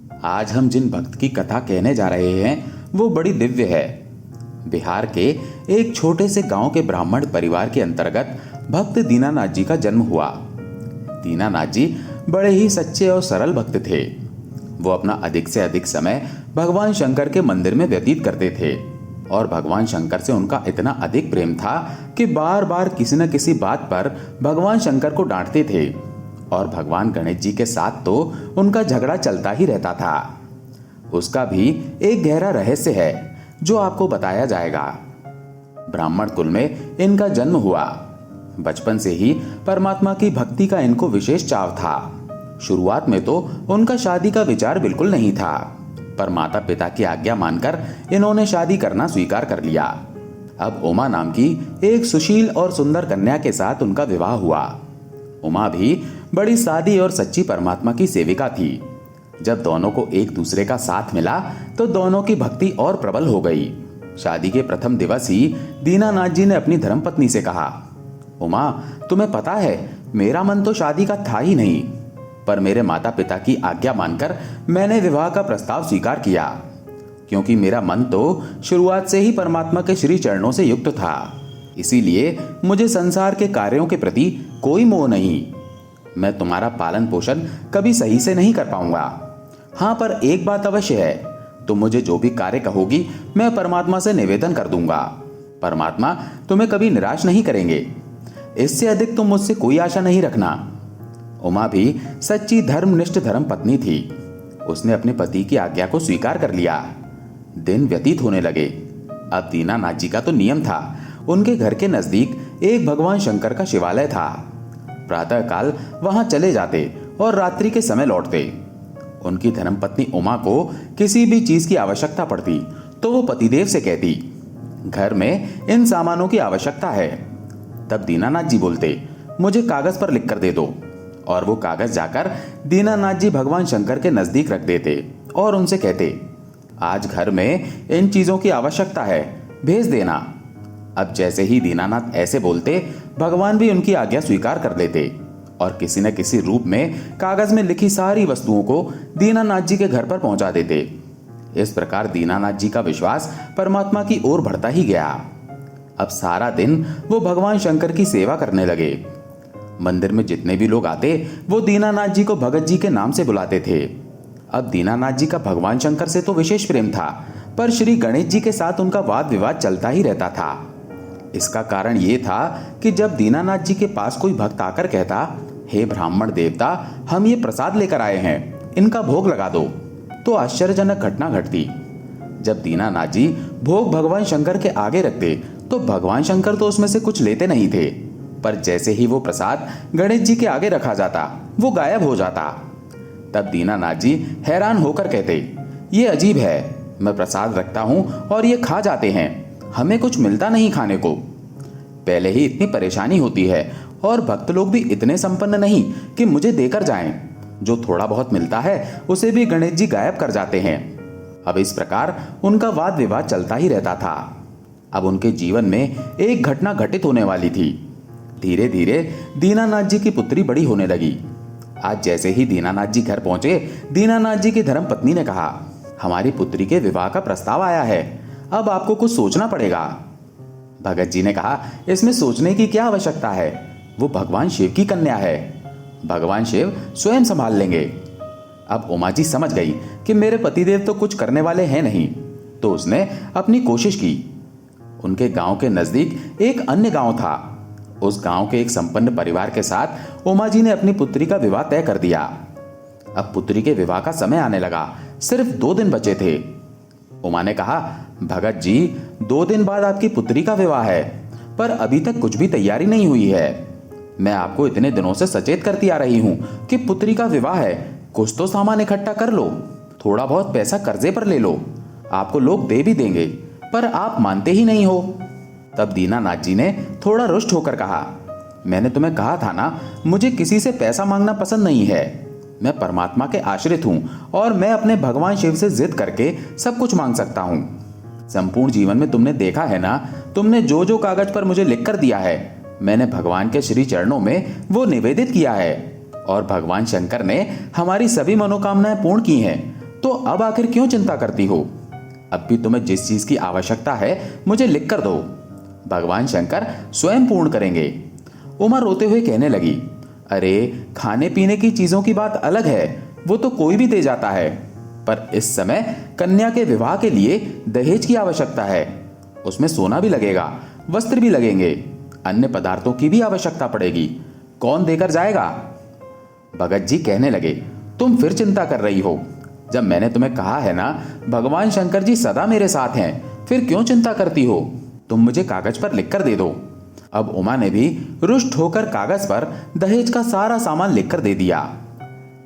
आज हम जिन भक्त की कथा कहने जा रहे हैं वो बड़ी दिव्य है। बिहार के एक छोटे से गांव के ब्राह्मण परिवार के अंतर्गत भक्त दीनानाथ जी का जन्म हुआ। दीनानाथ जी बड़े ही सच्चे और सरल भक्त थे। वो अपना अधिक से अधिक समय भगवान शंकर के मंदिर में व्यतीत करते थे और भगवान शंकर से उनका इतना अधिक प्रेम था कि बार बार किसी न किसी बात पर भगवान शंकर को डांटते थे और भगवान गणेश जी के साथ तो उनका झगड़ा चलता ही रहता था। उसका भी एक गहरा रहस्य है जो आपको बताया जाएगा। ब्राह्मण कुल में इनका जन्म हुआ। बचपन से ही परमात्मा की भक्ति का इनको विशेष चाव था। शुरुआत में तो उनका शादी का विचार बिल्कुल नहीं था, पर माता पिता की आज्ञा मानकर इन्होंने शादी करना स्वीकार कर लिया। अब उमा नाम की एक सुशील और सुंदर कन्या के साथ उनका विवाह हुआ। उमा भी बड़ी सादी और सच्ची परमात्मा की सेविका थी। जब दोनों को एक दूसरे का साथ मिला तो दोनों की भक्ति और प्रबल हो गई। शादी के प्रथम दिवस ही दीनानाथ जी ने अपनी धर्मपत्नी से कहा, उमा, तुम्हें पता है मेरा मन तो शादी का था ही नहीं, पर मेरे माता पिता की आज्ञा मानकर मैंने विवाह का प्रस्ताव स्वीकार किया, क्योंकि मेरा मन तो शुरुआत से ही परमात्मा के श्री चरणों से युक्त था। इसीलिए मुझे संसार के कार्यों के प्रति कोई मोह नहीं। मैं तुम्हारा पालन पोषण कभी सही से नहीं कर पाऊंगा। हाँ, पर एक बात अवश्य है, तुम मुझे जो भी कार्य कहोगी मैं परमात्मा से निवेदन कर दूंगा। परमात्मा तुम्हें कभी निराश नहीं करेंगे। इससे अधिक तुम मुझसे कोई आशा नहीं रखना। उमा भी सच्ची धर्मनिष्ठ धर्म पत्नी थी। उसने अपने पति की आज्ञा को स्वीकार कर लिया। दिन व्यतीत होने लगे। अब दीनानाथ जी का तो नियम था, उनके घर के नजदीक एक भगवान शंकर का शिवालय था। प्रातःकाल वहां चले जाते और रात्रि के समय लौटते। उनकी धर्मपत्नी उमा को किसी भी चीज की आवश्यकता पड़ती तो वो पतिदेव से कहती, घर में इन सामानों की आवश्यकता है। तब दीनानाथ जी बोलते, मुझे कागज पर लिख कर दे दो, और वो कागज जाकर दीनानाथ जी भगवान शंकर के नजदीक रख देते और उनसे कहते, आज घर में इन चीजों की आवश्यकता है, भेज देना। अब जैसे ही दीनानाथ ऐसे बोलते, भगवान भी उनकी आज्ञा स्वीकार कर लेते और किसी न किसी रूप में कागज में लिखी सारी वस्तुओं को दीनानाथ जी के घर पर पहुंचा देते। इस प्रकार दीनानाथ जी का विश्वास परमात्मा की ओर बढ़ता ही गया। अब सारा दिन वो भगवान शंकर की सेवा करने लगे। मंदिर में जितने भी लोग आते वो दीनानाथ जी को भगत जी के नाम से बुलाते थे। अब दीनानाथ जी का भगवान शंकर से तो विशेष प्रेम था, पर श्री गणेश जी के साथ उनका वाद विवाद चलता ही रहता था। इसका कारण ये था कि जब दीनानाथ जी के पास कोई भक्त आकर कहता, हे ब्राह्मण देवता, हम ये प्रसाद लेकर आए हैं, इनका भोग लगा दो, तो आश्चर्यजनक घटना घटती। जब दीनानाथ जी भोग भगवान शंकर के आगे रखते तो भगवान शंकर तो उसमें से कुछ लेते नहीं थे, पर जैसे ही वो प्रसाद गणेश जी के आगे रखा जाता वो गायब हो जाता। तब दीनानाथ जी हैरान होकर कहते, ये अजीब है, मैं प्रसाद रखता हूं और ये खा जाते हैं, हमें कुछ मिलता नहीं खाने को। पहले ही इतनी परेशानी होती है और भक्त लोग भी इतने संपन्न नहीं कि मुझे देकर जाएं। जो थोड़ा बहुत मिलता है उसे भी गणेश जी गायब कर जाते हैं। अब इस प्रकार उनका वाद विवाद चलता ही रहता था। अब उनके जीवन में एक घटना घटित होने वाली थी। धीरे धीरे दीनानाथ जी की पुत्री बड़ी होने लगी। आज जैसे ही दीनानाथ जी घर पहुंचे, दीनानाथ जी की धर्मपत्नी ने कहा, हमारी पुत्री के विवाह का प्रस्ताव आया है, अब आपको कुछ सोचना पड़ेगा। भगत जी ने कहा, इसमें सोचने की क्या आवश्यकता है, वो भगवान शिव की कन्या है, भगवान शिव स्वयं संभाल लेंगे। अब उमा जी समझ गई कि मेरे पतिदेव तो कुछ करने वाले हैं नहीं, तो उसने अपनी कोशिश की। उनके गांव के नजदीक एक अन्य गांव था। उस गांव के एक संपन्न परिवार के साथ उमा जी ने अपनी पुत्री का विवाह तय कर दिया। अब पुत्री के विवाह का समय आने लगा, सिर्फ 2 दिन बचे थे। उमा ने कहा, भगत जी, 2 दिन बाद आपकी पुत्री का विवाह है, पर अभी तक कुछ भी तैयारी नहीं हुई है। मैं आपको इतने दिनों से सचेत करती आ रही हूँ कि पुत्री का विवाह है, कुछ तो सामान इकट्ठा कर लो, थोड़ा बहुत पैसा कर्जे पर ले लो, आपको लोग दे भी देंगे, पर आप मानते ही नहीं हो। तब दीनानाथ जी ने थोड़ा रुष्ट होकर कहा, मैंने तुम्हें कहा था ना, मुझे किसी से पैसा मांगना पसंद नहीं है। मैं परमात्मा के आश्रित हूं और मैं अपने भगवान शिव से जिद करके सब कुछ मांग सकता हूं। संपूर्ण जीवन में तुमने देखा है ना, तुमने जो जो कागज पर मुझे लिख कर दिया है, मैंने भगवान के श्री चरणों में वो निवेदित किया है और भगवान शंकर ने हमारी सभी मनोकामनाएं पूर्ण की हैं। तो अब आखिर क्यों चिंता करती हो? अब भी तुम्हें जिस चीज की आवश्यकता है मुझे लिख कर दो, भगवान शंकर स्वयं पूर्ण करेंगे। उमा रोते हुए कहने लगी, अरे खाने पीने की चीजों की बात अलग है, वो तो कोई भी दे जाता है, पर इस समय कन्या के विवाह के लिए दहेज की आवश्यकता है। उसमें सोना भी लगेगा, वस्त्र भी लगेंगे, अन्य पदार्थों की भी आवश्यकता पड़ेगी। कौन देकर जाएगा? भगत जी कहने लगे, तुम फिर चिंता कर रही हो। जब मैंने तुम्हें कहा है ना, भगवान शंकर जी सदा मेरे साथ हैं, फिर क्यों चिंता करती हो? तुम मुझे कागज पर लिखकर दे दो। अब उमा ने भी रुष्ट होकर कागज पर दहेज का सारा सामान लिखकर दे दिया।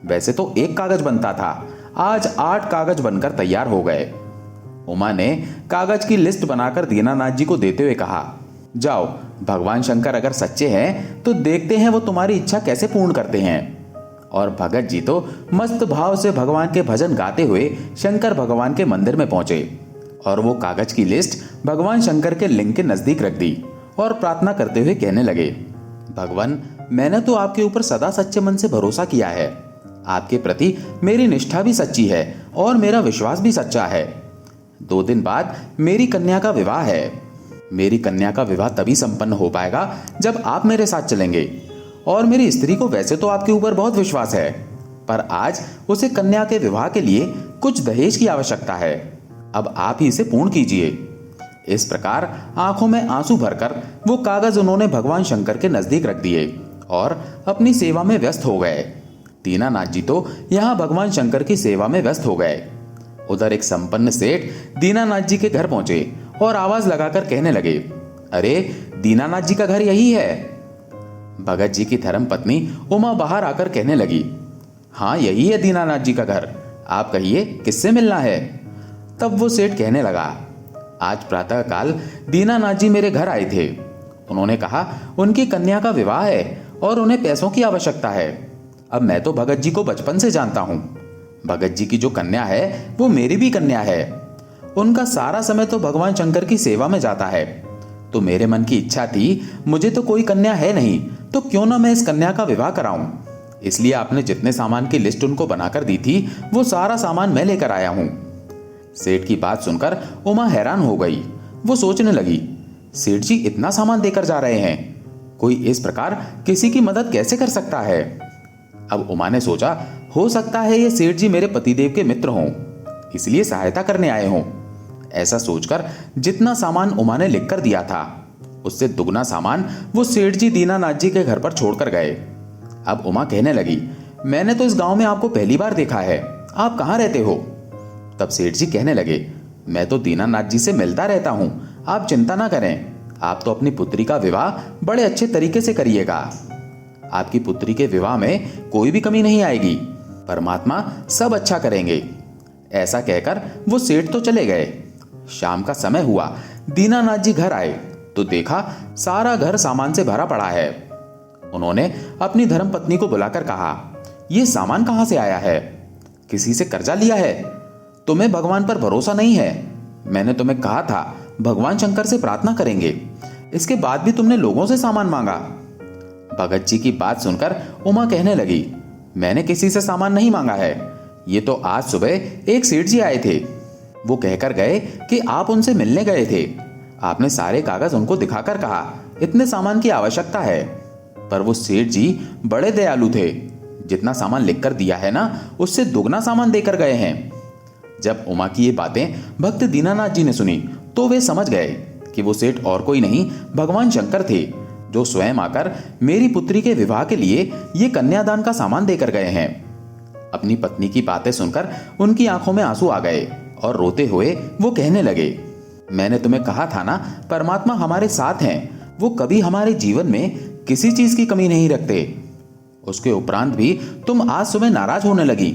वैसे तो एक कागज बनता था, आज 8 कागज बनकर तैयार हो गए। उमा ने कागज की लिस्ट बनाकर दीनानाथ जी को देते हुए कहा, जाओ, भगवान शंकर अगर सच्चे हैं तो देखते हैं वो तुम्हारी इच्छा कैसे पूर्ण करते हैं। और भगत जी तो मस्त भाव से भगवान के भजन गाते हुए शंकर भगवान के मंदिर में पहुंचे और वो कागज की लिस्ट भगवान शंकर के लिंग के नजदीक रख दी और प्रार्थना करते हुए कहने लगे, भगवान, मैंने तो आपके ऊपर सदा सच्चे मन से भरोसा किया है। आपके प्रति मेरी निष्ठा भी सच्ची है और मेरा विश्वास भी सच्चा है। 2 दिन बाद मेरी कन्या का विवाह है। मेरी कन्या का विवाह तभी संपन्न हो पाएगा जब आप मेरे साथ चलेंगे। और मेरी स्त्री को वैसे तो आपके ऊपर बहुत विश्वास है, पर आज उसे कन्या के विवाह के लिए कुछ दहेज की आवश्यकता है। अब आप ही इसे पूर्ण कीजिए। इस प्रकार आंखों में आंसू भरकर वो कागज उन्होंने भगवान शंकर के नजदीक रख दिए और अपनी सेवा में व्यस्त हो गए। दीनानाथ जी तो यहाँ भगवान शंकर की सेवा में व्यस्त हो गए। उधर एक संपन्न सेठ दीनानाथ जी के घर पहुंचे और आवाज लगाकर कहने लगे, अरे दीनानाथ जी का घर यही है। भगत जी की धर्म पत्नी उमा बाहर आकर कहने लगी, हाँ यही है दीनानाथ जी का घर, आप कहिए किससे मिलना है। तब वो सेठ कहने लगा, आज प्रातः काल दीनानाथ जी मेरे घर आए थे। उन्होंने कहा उनकी कन्या का विवाह है और उन्हें पैसों की आवश्यकता है। अब मैं तो भगत जी को बचपन से जानता हूँ। भगत जी की जो कन्या है वो मेरी भी कन्या है। उनका सारा समय तो भगवान शंकर की सेवा में जाता है। तो मेरे मन की इच्छा थी, मुझे तो कोई कन्या है नहीं, तो क्यों ना मैं इस कन्या का विवाह कराऊं। इसलिए आपने जितने सामान की लिस्ट उनको बनाकर दी थी वो सारा सामान मैं लेकर आया हूं। सेठ की बात सुनकर उमा हैरान हो गई। वो सोचने लगी, सेठ जी इतना सामान देकर जा रहे हैं, कोई इस प्रकार किसी की मदद कैसे कर सकता है। अब उमा ने सोचा, हो सकता है ये सेठ जी मेरे पतिदेव के मित्र हों, इसलिए सहायता करने आए हों। ऐसा सोचकर जितना सामान उमा ने लिखकर दिया था उससे दुगना सामान वो सेठ जी दीनानाथ जी के घर पर छोड़कर गए। अब उमा कहने लगी, मैंने तो इस गांव में आपको पहली बार देखा है, आप कहाँ रहते हो। तब सेठ जी कहने लगे, मैं तो दीनानाथ जी से मिलता रहता हूँ, आप चिंता ना करें, आप तो अपनी पुत्री का विवाह बड़े अच्छे तरीके से करिएगा। आपकी पुत्री के विवाह में कोई भी कमी नहीं आएगी, परमात्मा सब अच्छा करेंगे। ऐसा कहकर वो सेठ तो चले गए। शाम का समय हुआ, दीनानाथ जी घर आए तो देखा सारा घर सामान से भरा पड़ा है। उन्होंने अपनी धर्मपत्नी को बुलाकर कहा, यह सामान कहां से आया है? किसी से कर्जा लिया है? तुम्हें भगवान पर भरोसा नहीं है? मैंने तुम्हें कहा था भगवान शंकर से प्रार्थना करेंगे, इसके बाद भी तुमने लोगों से सामान मांगा। भगत जी की बात सुनकर उमा कहने लगी, मैंने किसी से सामान नहीं मांगा है, ये तो आज सुबह एक सेठ जी आए थे। वो कहकर गए कि आप उनसे मिलने गए थे। आपने सारे कागज उनको दिखाकर कहा इतने सामान की आवश्यकता है, पर वो सेठ जी बड़े दयालु थे, जितना सामान लिखकर दिया है ना उससे दुगना सामान देकर गए हैं। जब उमा की ये बातें भक्त दीनानाथ जी ने सुनी तो वे समझ गए कि वो सेठ और कोई नहीं भगवान शंकर थे, जो स्वयं आकर मेरी पुत्री के विवाह के लिए ये कन्यादान का सामान देकर गए हैं। अपनी पत्नी की बातें सुनकर उनकी आंखों में आंसू आ गए और रोते हुए वो कहने लगे, मैंने तुम्हें कहा था ना परमात्मा हमारे साथ हैं, वो कभी हमारे जीवन में किसी चीज की कमी नहीं रखते। उसके उपरांत भी तुम आज सुबह नाराज होने लगी,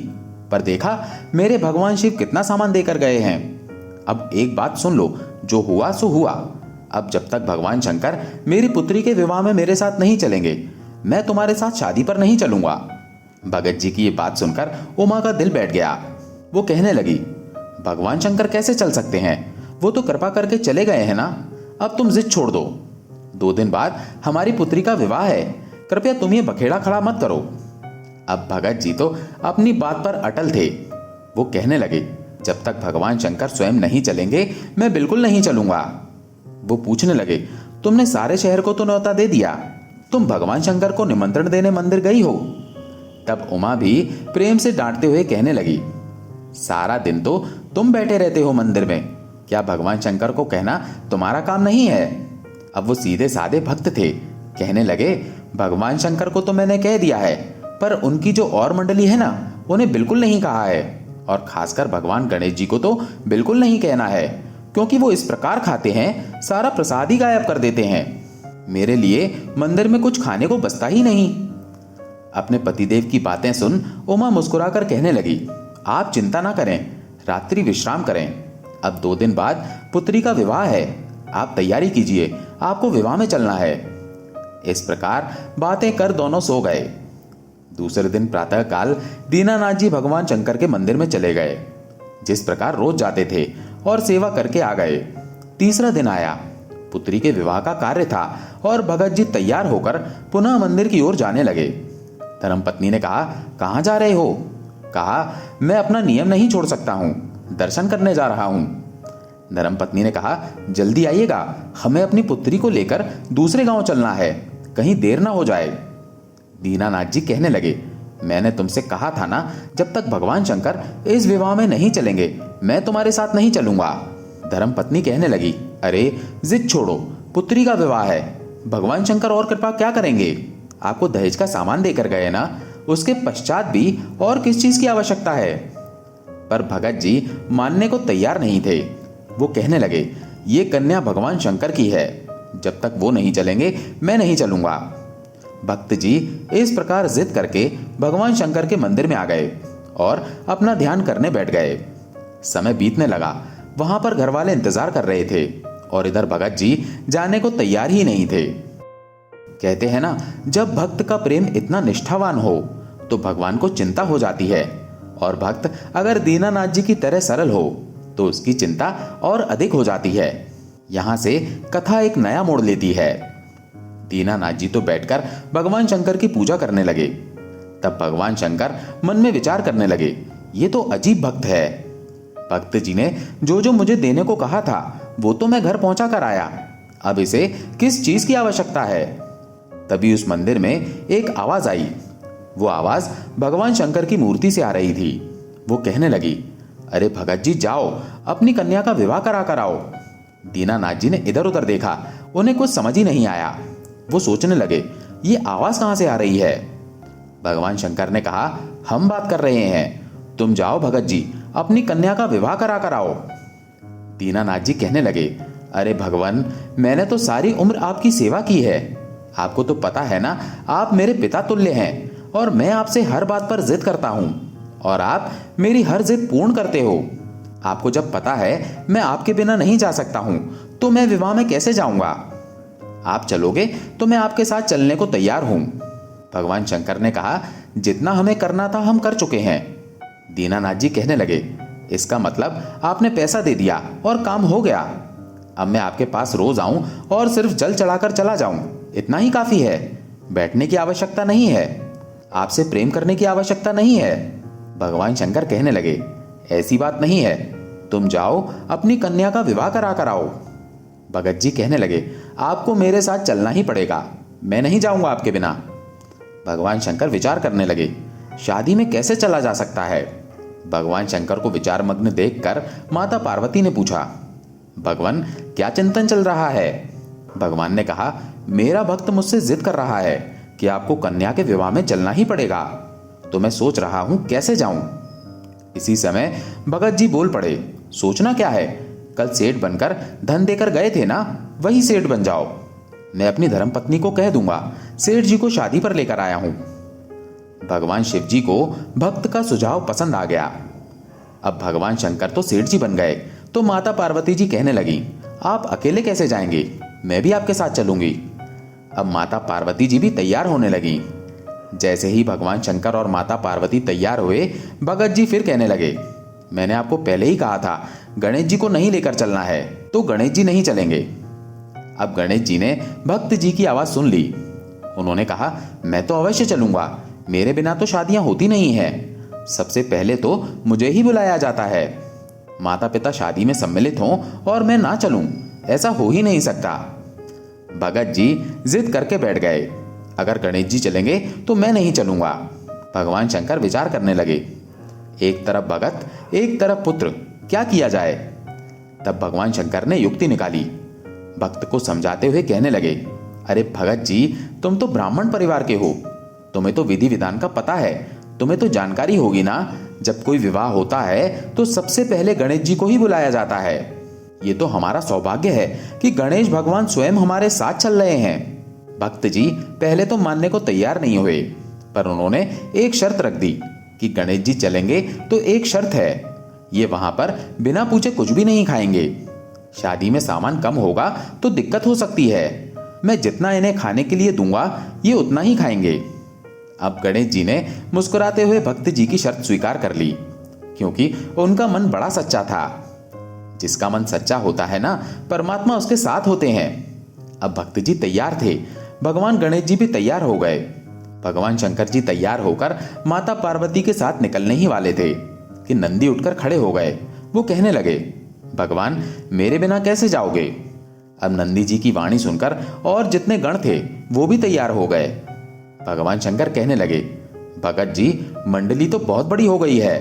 पर देखा मेरे भगवान शिव कितना सामान देकर गए हैं। अब एक बात सुन लो, जो हुआ सो हुआ। अब जब तक भगवान शंकर मेरी पुत्री के विवाह में मेरे साथ नहीं चलेंगे, मैं तुम्हारे साथ शादी पर नहीं चलूंगा। भगत जी की ये बात सुनकर उमा का दिल बैठ गया। वो कहने लगी, भगवान शंकर कैसे चल सकते हैं, वो तो कृपा करके चले गए हैं ना, अब तुम जिद छोड़ दो। 2 दिन बाद हमारी पुत्री का विवाह है, कृपया तुम ये बखेड़ा खड़ा मत करो। अब भगत जी तो अपनी बात पर अटल थे। वो कहने लगे, जब तक भगवान शंकर स्वयं नहीं चलेंगे मैं बिल्कुल नहीं चलूंगा। वो पूछने लगे, तुमने सारे शहर को तो न्योता दे दिया, तुम भगवान शंकर को निमंत्रण देने मंदिर गई हो? तब उमा भी प्रेम से डांटते हुए कहने लगी, सारा दिन तो तुम बैठे रहते हो मंदिर में, क्या भगवान शंकर को कहना तुम्हारा काम नहीं है? अब वो सीधे साधे भक्त थे, कहने लगे, भगवान शंकर को तो मैंने कह दिया है, पर उनकी जो और मंडली है ना, उन्हें बिल्कुल नहीं कहा है, और खासकर भगवान गणेश जी को तो बिल्कुल नहीं कहना है, क्योंकि वो इस प्रकार खाते हैं सारा प्रसाद ही गायब कर देते हैं। मेरे लिए मंदिर में कुछ खाने को बचता ही नहीं। अपने पतिदेव की बातें सुन उमा मुस्कुराकर कहने लगी, आप चिंता ना करें, रात्रि विश्राम करें, अब 2 दिन बाद पुत्री का विवाह है, आप तैयारी कीजिए, आपको विवाह में चलना है। इस प्रकार बातें कर दोनों सो गए। दूसरे दिन प्रातःकाल दीनानाथ जी भगवान शंकर के मंदिर में चले गए, जिस प्रकार रोज जाते थे, और सेवा करके आ गए। तीसरा दिन आया, पुत्री के विवाह का कार्य था, और भगत जी तैयार होकर पुनः मंदिर की ओर जाने लगे। धर्मपत्नी ने कहा, कहाँ जा रहे हो? कहा, मैं अपना नियम नहीं छोड़ सकता हूँ, दर्शन करने जा रहा हूँ। धर्मपत्नी ने कहा, जल्दी आइएगा, हमें अपनी पुत्री को लेकर दूसरे गांव चलना है, कहीं देर ना हो जाए। दीनानाथ जी कहने लगे, मैंने तुमसे कहा था ना, जब तक भगवान शंकर इस विवाह में नहीं चलेंगे मैं तुम्हारे साथ नहीं चलूंगा। धर्मपत्नी कहने लगी, अरे जिद छोड़ो, पुत्री का विवाह है, भगवान शंकर और कृपा क्या करेंगे? आपको दहेज का सामान देकर गए ना, उसके पश्चात भी और किस चीज की आवश्यकता है? पर भगत जी मानने को तैयार नहीं थे। वो कहने लगे, ये कन्या भगवान शंकर की है, जब तक वो नहीं चलेंगे मैं नहीं चलूंगा। भक्त जी इस प्रकार जिद करके भगवान शंकर के मंदिर में आ गए और अपना ध्यान करने बैठ गए। समय बीतने लगा, वहां पर घर वाले इंतजार कर रहे थे, और इधर भगत जी जाने को तैयार ही नहीं थे। कहते हैं ना, जब भक्त का प्रेम इतना निष्ठावान हो तो भगवान को चिंता हो जाती है, और भक्त अगर दीनानाथ जी की तरह सरल हो तो उसकी चिंता और अधिक हो जाती है। यहां से कथा एक नया मोड़ लेती है। दीनानाथ जी तो बैठकर भगवान शंकर की पूजा करने लगे। तब भगवान शंकर मन में विचार करने लगे, ये तो अजीब भक्त है। भक्त जी ने जो जो मुझे देने को कहा था वो तो मैं घर पहुंचा कर आया, अब इसे किस चीज की आवश्यकता है? तभी उस मंदिर में एक आवाज आई। वो आवाज भगवान शंकर की मूर्ति से आ रही थी। वो कहने लगी, अरे भगत जी जाओ, अपनी कन्या का विवाह करा कर आओ। दीनानाथ जी ने इधर उधर देखा, उन्हें कुछ समझ ही नहीं आया। वो सोचने लगे, ये आवाज कहां से आ रही है? भगवान शंकर ने कहा, हम बात कर रहे हैं, तुम जाओ भगत जी, अपनी कन्या का विवाह करा कर आओ। दीनानाथ जी कहने लगे, अरे भगवान, मैंने तो सारी उम्र आपकी सेवा की है, आपको तो पता है ना, आप मेरे पिता तुल्य हैं, और मैं आपसे हर बात पर जिद करता हूं, और आप मेरी हर जिद पूर्ण करते हो। आपको जब पता है मैं आपके बिना नहीं जा सकता हूं, तो मैं विवाह में कैसे जाऊंगा? आप चलोगे तो मैं आपके साथ चलने को तैयार हूं। भगवान शंकर ने कहा, जितना हमें करना था हम कर चुके हैं। दीनानाथ जी कहने लगे, इसका मतलब आपने पैसा दे दिया और काम हो गया। अब मैं आपके पास रोज आऊं और सिर्फ जल चढ़ाकर चला जाऊं, इतना ही काफी है। बैठने की आवश्यकता नहीं है, आपसे प्रेम करने की आवश्यकता नहीं है। भगवान शंकर कहने लगे, ऐसी बात नहीं है, तुम जाओ अपनी कन्या का विवाह करा कर आओ। भगत जी कहने लगे, आपको मेरे साथ चलना ही पड़ेगा, मैं नहीं जाऊंगा आपके बिना। भगवान शंकर विचार करने लगे, शादी में कैसे चला जा सकता है? भगवान शंकर को विचार मग्न देखकर माता पार्वती ने पूछा, भगवान क्या चिंतन चल रहा है? भगवान ने कहा, मेरा भक्त मुझसे जिद कर रहा है कि आपको कन्या के विवाह में चलना ही पड़ेगा, तो मैं सोच रहा हूं कैसे जाऊं। इसी समय भगत जी बोल पड़े, सोचना क्या है, कल सेठ बनकर धन देकर गए थे ना, वही सेठ बन जाओ। मैं अपनी धर्मपत्नी को कह दूंगा सेठ जी को शादी पर लेकर आया हूं। भगवान शिव जी को भक्त का सुझाव पसंद आ गया। अब भगवान शंकर तो सेठ जी बन गए, तो माता पार्वती जी कहने लगी, आप अकेले कैसे जाएंगे, मैं भी आपके साथ चलूंगी। अब माता पार्वती जी भी तैयार होने लगी। जैसे ही भगवान शंकर और माता पार्वती तैयार हुए, भगत जी फिर कहने लगे, मैंने आपको पहले ही कहा था गणेश जी को नहीं लेकर चलना है, तो गणेश जी नहीं चलेंगे। अब गणेश जी ने भक्त जी की आवाज सुन ली। उन्होंने कहा, मैं तो अवश्य चलूंगा, मेरे बिना तो शादियां होती नहीं हैं। सबसे पहले तो मुझे ही बुलाया जाता है। माता पिता शादी में सम्मिलित हों और मैं ना चलूं, ऐसा हो ही नहीं सकता। भगत जी जिद करके बैठ गए। अगर गणेश जी चलेंगे तो मैं नहीं चलूंगा। भगवान शंकर विचार करने लगे। एक तरफ भगत, एक तरफ पुत्र, क्या किया जाए? तब भगवान शंकर ने युक्ति निकाली। भक्त को समझाते हुए कहने लगे, अरे भगत जी, तुम तो ब्राह्मण परिवार के हो, तुम्हें तो विधि विधान का पता है, तुम्हें तो जानकारी होगी ना। जब कोई विवाह होता है तो सबसे पहले गणेश जी को ही बुलाया जाता है। ये तो हमारा सौभाग्य है कि गणेश भगवान स्वयं हमारे साथ चल रहे हैं। भक्त जी पहले तो मानने को तैयार नहीं हुए, पर उन्होंने एक शर्त रख दी कि गणेश जी चलेंगे तो एक शर्त है, ये वहां पर बिना पूछे कुछ भी नहीं खाएंगे। शादी में सामान कम होगा तो दिक्कत हो सकती है, मैं जितना इन्हें खाने के लिए दूंगा ये उतना ही खाएंगे। अब गणेश जी ने मुस्कुराते हुए भक्त जी की शर्त स्वीकार कर ली, क्योंकि उनका मन बड़ा सच्चा था। जिसका मन सच्चा होता है ना, परमात्मा उसके साथ होते हैं। अब भक्त जी तैयार थे, भगवान गणेश जी भी तैयार हो गए। भगवान शंकर जी तैयार होकर माता पार्वती के साथ निकलने ही वाले थे कि नंदी उठकर खड़े हो गए। वो कहने लगे, भगवान मेरे बिना कैसे जाओगे? अब नंदी जी की वाणी सुनकर और जितने गण थे वो भी तैयार हो गए। भगवान शंकर कहने लगे, भगत जी मंडली तो बहुत बड़ी हो गई है।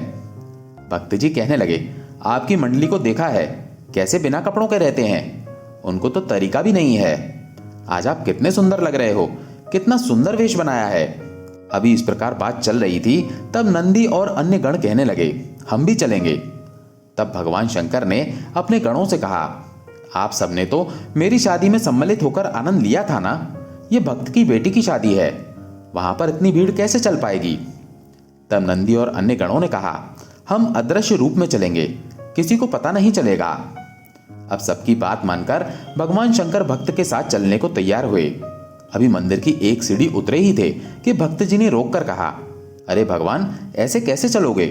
भक्त जी कहने लगे, आपकी मंडली को देखा है, कैसे बिना कपड़ों के रहते हैं, उनको तो तरीका भी नहीं है। आज आप कितने सुंदर लग रहे हो, कितना सुंदर वेश बनाया है। अभी इस प्रकार बात चल रही थी, तब नंदी और अन्य गण कहने लगे, हम भी चलेंगे। तब भगवान शंकर ने अपने गणों से कहा, आप सबने तो मेरी शादी में सम्मिलित होकर आनंद लिया था ना, ये भक्त की बेटी की शादी है, वहां पर इतनी भीड़ कैसे चल पाएगी? तब नंदी और अन्य गणों ने कहा, हम अदृश्य रूप में चलेंगे, किसी को पता नहीं चलेगा। अब सबकी बात मानकर भगवान शंकर भक्त के साथ चलने को तैयार हुए। अभी मंदिर की एक सीढ़ी उतरे ही थे कि भक्त जी ने रोककर कहा, अरे भगवान ऐसे कैसे चलोगे?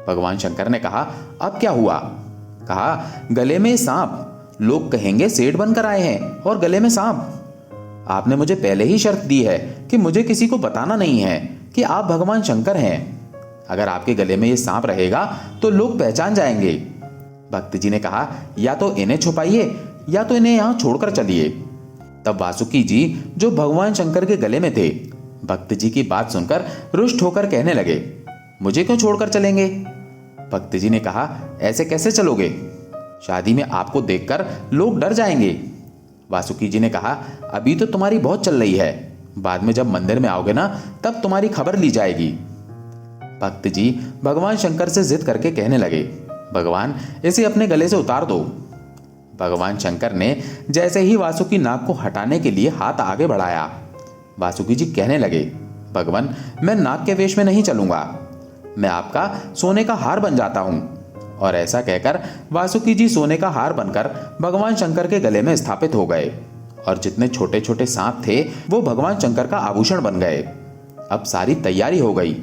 भगवान शंकर ने कहा, अब क्या हुआ? कहा, गले में सांप, लोग कहेंगे सेठ बनकर आए हैं और गले में सांप। आपने मुझे पहले ही शर्त दी है कि मुझे किसी को बताना नहीं है कि आप भगवान शंकर हैं। अगर आपके गले में ये सांप रहेगा तो लोग पहचान जाएंगे। भक्त जी ने कहा, या तो इन्हें छुपाइए या तो इन्हें यहां छोड़कर चलिए। तब वासुकी जी जो भगवान शंकर के गले में थे, भक्त जी की बात सुनकर रुष्ट होकर कहने लगे, मुझे क्यों छोड़कर चलेंगे? भक्त जी ने कहा, ऐसे कैसे चलोगे? शादी में आपको देखकर लोग डर जाएंगे। वासुकी जी ने कहा, अभी तो तुम्हारी बहुत चल रही है, बाद में जब मंदिर में आओगे ना, तब तुम्हारी खबर ली जाएगी। भक्त जी भगवान शंकर से जिद करके कहने लगे, भगवान इसे अपने गले से उतार दो। भगवान शंकर ने जैसे ही वासुकी नाग को हटाने के लिए हाथ आगे बढ़ाया, वासुकी जी कहने लगे, भगवान मैं नाग के वेश में नहीं चलूंगा, मैं आपका सोने का हार बन जाता हूं। और ऐसा कहकर वासुकी जी सोने का हार बनकर भगवान शंकर के गले में स्थापित हो गए और जितने छोटे छोटे सांप थे वो भगवान शंकर का आभूषण बन गए। अब सारी तैयारी हो गई।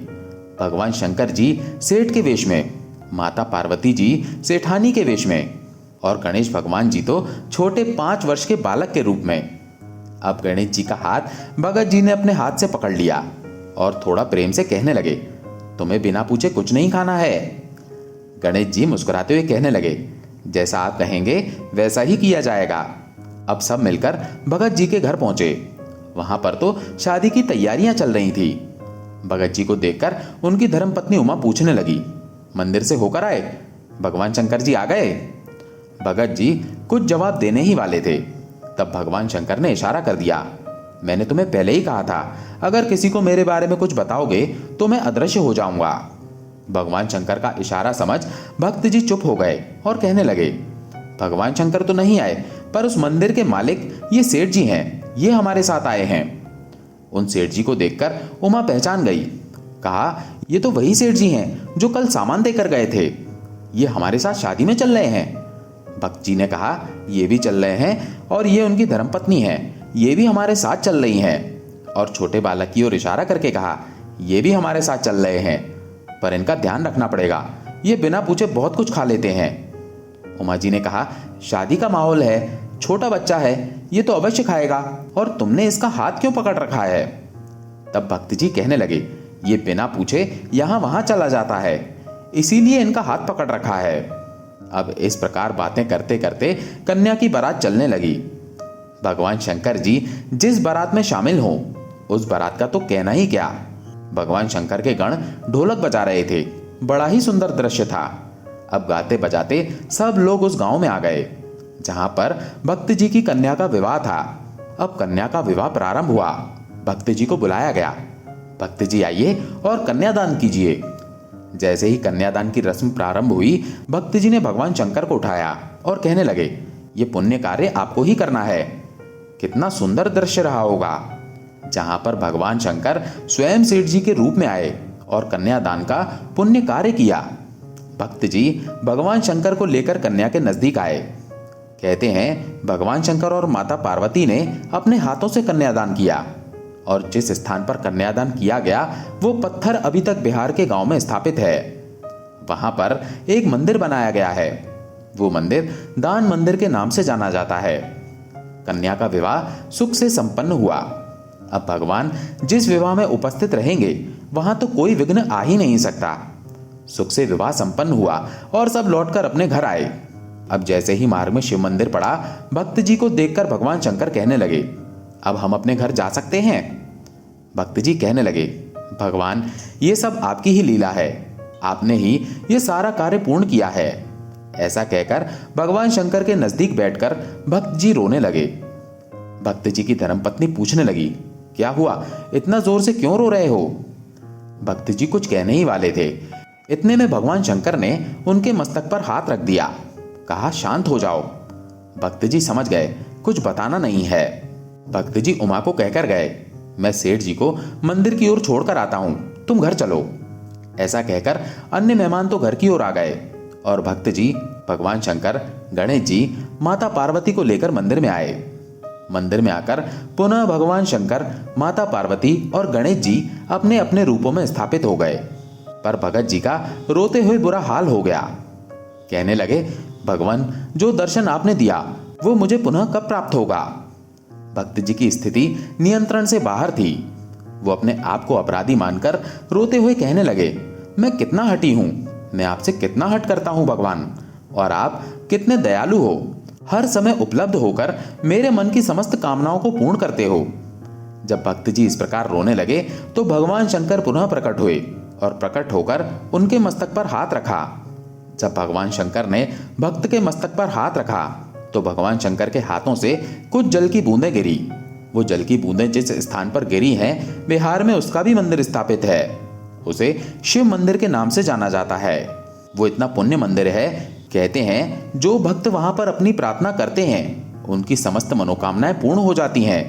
भगवान शंकर जी सेठ के वेश में, माता पार्वती जी सेठानी के वेश में और गणेश भगवान जी तो छोटे 5 वर्ष के बालक के रूप में। अब गणेश जी का हाथ भगत जी ने अपने हाथ से पकड़ लिया और थोड़ा प्रेम से कहने लगे, तुम्हें बिना पूछे कुछ नहीं खाना है। गणेश जी मुस्कुराते हुए कहने लगे, जैसा आप कहेंगे वैसा ही किया जाएगा। अब सब मिलकर भगत जी के घर पहुंचे। वहां पर तो शादी की तैयारियां चल रही थी। भगत जी को देखकर उनकी धर्मपत्नी उमा पूछने लगी, मंदिर से होकर आए? भगवान शंकर जी आ गए? भगत जी कुछ जवाब देने ही वाले थे, तब भगवान शंकर ने इशारा कर दिया, मैंने तुम्हें पहले ही कहा था, अगर किसी को मेरे बारे में कुछ बताओगे तो मैं अदृश्य हो जाऊंगा। भगवान शंकर का इशारा समझ भक्त जी चुप हो गए और कहने लगे, भगवान शंकर तो नहीं आए, पर उस मंदिर के मालिक ये सेठ जी हैं, ये हमारे साथ आए हैं। उन सेठ जी को देखकर उमा पहचान गई। कहा, ये तो वही सेठ जी हैं जो कल सामान देकर गए थे, ये हमारे साथ शादी में चल रहे हैं। भक्त जी ने कहा, ये भी चल रहे हैं और ये उनकी धर्मपत्नी है, ये भी हमारे साथ चल रही हैं। और छोटे बालक की ओर इशारा करके कहा, ये भी हमारे साथ चल रहे हैं, पर इनका ध्यान रखना पड़ेगा, ये बिना पूछे बहुत कुछ खा लेते हैं। उमा जी ने कहा, शादी का माहौल है, छोटा बच्चा है, ये तो अवश्य खाएगा, और तुमने इसका हाथ क्यों पकड़ रखा है? तब भक्त जी कहने लगे, ये बिना पूछे यहां वहां चला जाता है, इसीलिए इनका हाथ पकड़ रखा है। अब इस प्रकार बातें करते करते कन्या की बारात चलने लगी। भगवान शंकर जी जिस बारात में शामिल हों, उस बारात का तो कहना ही क्या। भगवान शंकर के गण ढोलक बजा रहे थे। बड़ा ही सुंदर दृश्य था। अब गाते बजाते सब लोग उस गांव में आ गए जहां पर भक्त जी की कन्या का विवाह था। अब कन्या का विवाह प्रारंभ हुआ। भक्त जी को बुलाया गया। भक्त जी आइए और कन्यादान कीजिए। जैसे ही कन्यादान की रस्म प्रारंभ हुई, भक्त जी ने भगवान शंकर को उठाया और कहने लगे, ये पुण्य कार्य आपको ही करना है। कितना सुंदर दृश्य रहा होगा जहां पर भगवान शंकर स्वयं सेठ जी के रूप में आए और कन्यादान का पुण्य कार्य किया। भक्त जी भगवान शंकर को लेकर कन्या के नजदीक आए। कहते हैं भगवान शंकर और माता पार्वती ने अपने हाथों से कन्यादान किया और जिस स्थान पर कन्यादान किया गया वो पत्थर अभी तक बिहार के गांव में स्थापित है। वहां पर एक मंदिर बनाया गया है। वो मंदिर दान मंदिर के नाम से जाना जाता है। कन्या का विवाह सुख से संपन्न हुआ। अब भगवान जिस विवाह में उपस्थित रहेंगे वहां तो कोई विघ्न आ ही नहीं सकता। सुख से विवाह संपन्न हुआ और सब लौटकर अपने घर आए। अब जैसे ही मार्ग में शिव मंदिर पड़ा, भक्त जी को देखकर भगवान शंकर कहने लगे, अब हम अपने घर जा सकते हैं। भक्त जी कहने लगे, भगवान ये सब आपकी ही लीला है, आपने ही ये सारा कार्य पूर्ण किया है। ऐसा कहकर भगवान शंकर के नजदीक बैठकर भक्त जी रोने लगे। भक्त जी की धर्मपत्नी पूछने लगी, क्या हुआ, इतना जोर से क्यों रो रहे हो। भक्त जी कुछ कहने ही वाले थे, इतने में भगवान शंकर ने उनके मस्तक पर हाथ रख दिया। कहा, शांत हो जाओ। भक्त जी समझ गए कुछ बताना नहीं है। भक्त जी उमा को कहकर गए, मैं सेठ जी को मंदिर की ओर छोड़कर आता हूं, तुम घर चलो। ऐसा कहकर अन्य मेहमान तो घर की ओर आ गए और भक्त जी भगवान शंकर, गणेश जी, माता पार्वती को लेकर मंदिर में आए। मंदिर में आकर पुनः भगवान शंकर, माता पार्वती और गणेश जी अपने अपने रूपों में स्थापित हो गए। पर भगत जी का रोते हुए बुरा हाल हो गया। कहने लगे, भगवान जो दर्शन आपने दिया वो मुझे पुनः कब प्राप्त होगा। भक्त जी की स्थिति नियंत्रण से बाहर थी। वो अपने आप को अपराधी मानकर रोते हुए कहने लगे, मैं कितना हठी हूं, मैं आपसे कितना हट करता हूं भगवान, और आप कितने दयालु हो, हर समय उपलब्ध होकर मेरे मन की समस्त कामनाओं को पूर्ण करते हो। जब भक्त जी इस प्रकार रोने लगे तो भगवान शंकर पुनः प्रकट हुए और प्रकट होकर उनके मस्तक पर हाथ रखा। जब भगवान शंकर ने भक्त के मस्तक पर हाथ रखा तो भगवान शंकर के हाथों से कुछ जल की बूंदें गिरी। वो जल की बूंदें जिस स्थान पर गिरी हैं, बिहार में उसका भी मंदिर स्थापित है। उसे शिव मंदिर के नाम से जाना जाता है। वो इतना पुण्य मंदिर है, कहते हैं जो भक्त वहां पर अपनी प्रार्थना करते हैं उनकी समस्त मनोकामनाएं पूर्ण हो जाती हैं।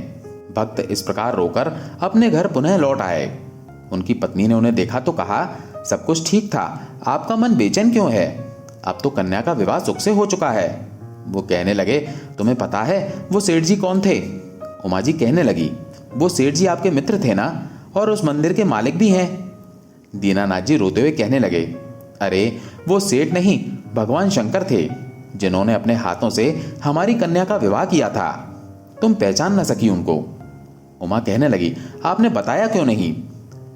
भक्त इस प्रकार रोकर अपने घर पुनः लौट आए। उनकी पत्नी ने उन्हें देखा तो कहा, सब कुछ ठीक था, आपका मन बेचैन क्यों है, अब तो कन्या का विवाह सुख से हो चुका है। वो कहने लगे, तुम्हें पता है वो सेठ जी कौन थे। उमा जी कहने लगी, वो सेठ जी आपके मित्र थे ना, और उस मंदिर के मालिक भी हैं। दीनानाथ जी रोते हुए कहने लगे, अरे वो सेठ नहीं, भगवान शंकर थे, जिन्होंने अपने हाथों से हमारी कन्या का विवाह किया था। तुम पहचान न सकी उनको। उमा कहने लगी, आपने बताया क्यों नहीं।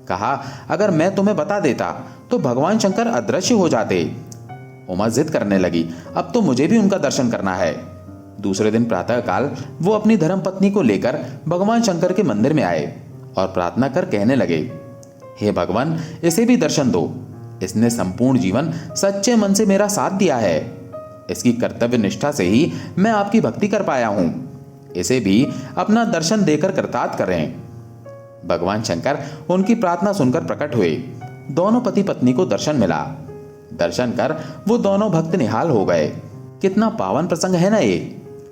कहा, अगर मैं तुम्हें बता देता तो भगवान शंकर अदृश्य हो जाते। उमा जिद करने लगी, अब तो मुझे भी उनका दर्शन करना है। दूसरे दिन प्रातःकाल वो अपनी धर्मपत्नी को लेकर भगवान शंकर के मंदिर में आए और प्रार्थना कर कहने लगे, हे भगवान, इसे भी दर्शन दो। इसने संपूर्ण जीवन सच्चे मन से मेरा साथ दिया है। इसकी कर्तव्य निष्ठा से ही मैं आपकी भक्ति कर पाया हूं। इसे भी अपना दर्शन देकर कृतार्थ करें। भगवान शंकर उनकी प्रार्थना सुनकर प्रकट हुए। दोनों पति पत्नी को दर्शन मिला। दर्शन कर वो दोनों भक्त निहाल हो गए। कितना पावन प्रसंग है ना ये,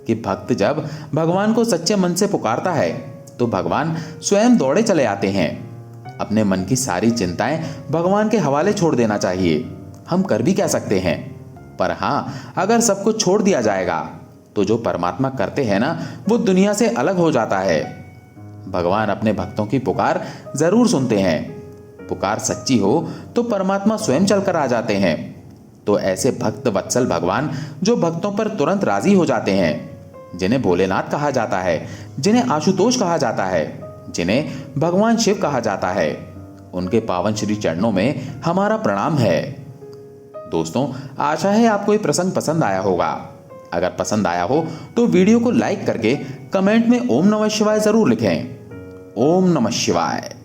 कि भक्त जब भगवान को सच्चे मन से पुकारता है तो भगवान स्वयं दौड़े चले आते हैं। अपने मन की सारी चिंताएं भगवान के हवाले छोड़ देना चाहिए। हम कर भी क्या सकते हैं, पर हाँ, अगर सब कुछ छोड़ दिया जाएगा तो जो परमात्मा करते हैं ना, वो दुनिया से अलग हो जाता है। भगवान अपने भक्तों की पुकार जरूर सुनते हैं। पुकार सच्ची हो तो परमात्मा स्वयं चलकर आ जाते हैं। तो ऐसे भक्त वत्सल भगवान जो भक्तों पर तुरंत राजी हो जाते हैं, जिन्हें भोलेनाथ कहा जाता है, जिन्हें आशुतोष कहा जाता है, जिन्हें भगवान शिव कहा जाता है, उनके पावन श्री चरणों में हमारा प्रणाम है। दोस्तों, आशा है आपको ये प्रसंग पसंद आया होगा। अगर पसंद आया हो तो वीडियो को लाइक करके कमेंट में ओम नमः शिवाय जरूर लिखें। ओम नमः शिवाय।